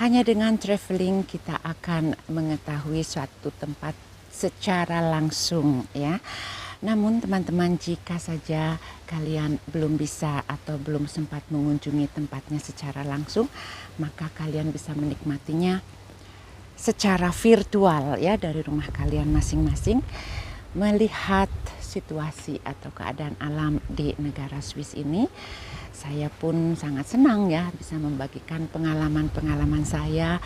Hanya dengan traveling kita akan mengetahui suatu tempat secara langsung ya. Namun teman-teman, jika saja kalian belum bisa atau belum sempat mengunjungi tempatnya secara langsung, maka kalian bisa menikmatinya secara virtual ya, dari rumah kalian masing-masing, melihat situasi atau keadaan alam di negara Swiss ini. Saya pun sangat senang ya bisa membagikan pengalaman-pengalaman saya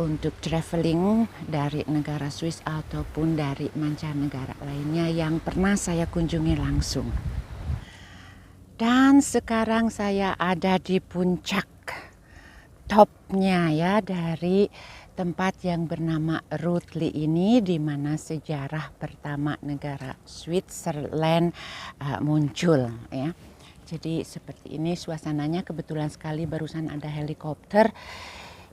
untuk traveling dari negara Swiss ataupun dari mancanegara lainnya yang pernah saya kunjungi langsung. Dan sekarang saya ada di puncak topnya ya dari tempat yang bernama Rutli ini, di mana sejarah pertama negara Switzerland muncul ya. Jadi seperti ini suasananya. Kebetulan sekali barusan ada helikopter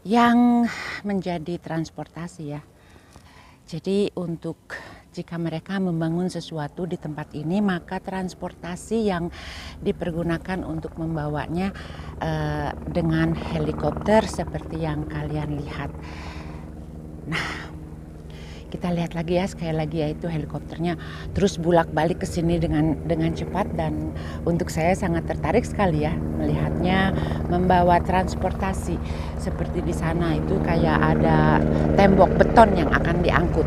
yang menjadi transportasi ya. Jadi untuk jika mereka membangun sesuatu di tempat ini, maka transportasi yang dipergunakan untuk membawanya dengan helikopter seperti yang kalian lihat. Nah, kita lihat lagi ya, sekali lagi, yaitu helikopternya terus bulak-balik ke sini dengan cepat, dan untuk saya sangat tertarik sekali ya melihatnya membawa transportasi seperti di sana itu kayak ada tembok beton yang akan diangkut.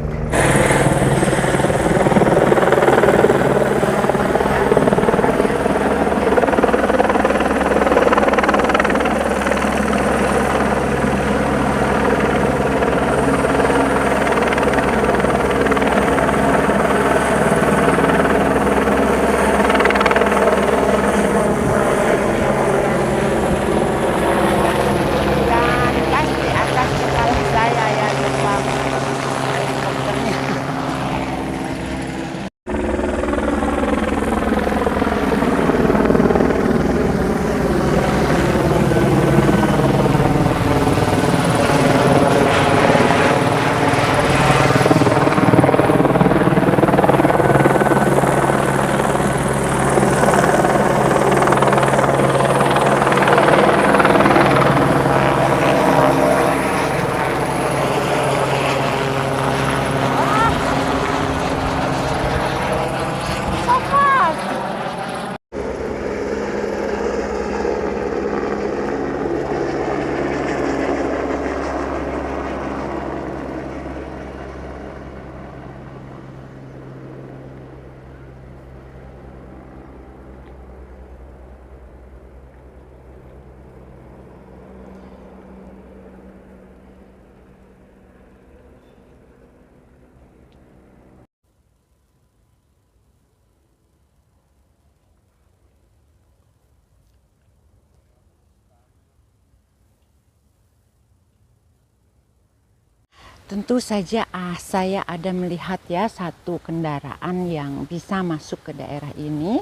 Tentu saja saya ada melihat ya satu kendaraan yang bisa masuk ke daerah ini,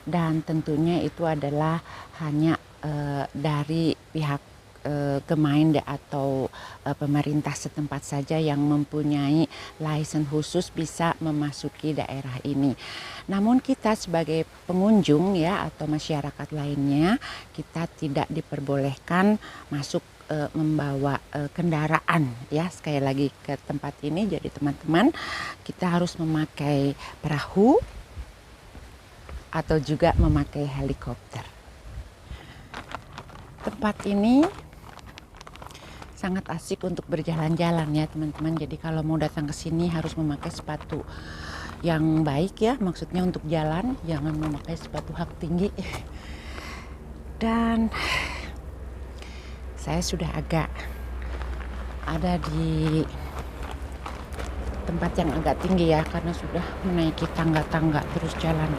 dan tentunya itu adalah hanya dari pihak Gemeinde atau pemerintah setempat saja yang mempunyai license khusus bisa memasuki daerah ini. Namun kita sebagai pengunjung ya atau masyarakat lainnya, kita tidak diperbolehkan masuk membawa kendaraan ya, sekali lagi ke tempat ini. Jadi teman-teman, kita harus memakai perahu atau juga memakai helikopter. Tempat ini sangat asik untuk berjalan-jalan ya teman-teman. Jadi kalau mau datang ke sini harus memakai sepatu yang baik ya, maksudnya untuk jalan, jangan memakai sepatu hak tinggi. Dan saya sudah agak ada di tempat yang agak tinggi ya, karena sudah menaiki tangga-tangga terus jalan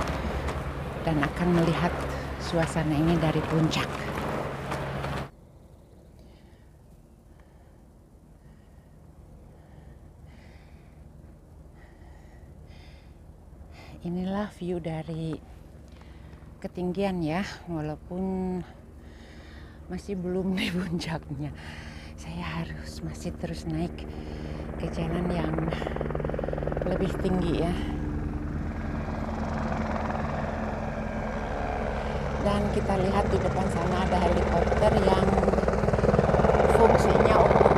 dan akan melihat suasana ini dari puncak. Inilah view dari ketinggian ya, walaupun masih belum di puncaknya. Saya harus masih terus naik ke jalan yang lebih tinggi ya. Dan kita lihat di depan sana ada helikopter yang fungsinya untuk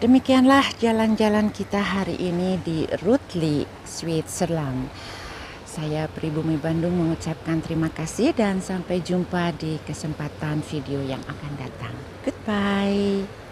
Demikianlah jalan-jalan kita hari ini di Rutli, Switzerland. Saya Pribumi Bandung mengucapkan terima kasih dan sampai jumpa di kesempatan video yang akan datang. Goodbye.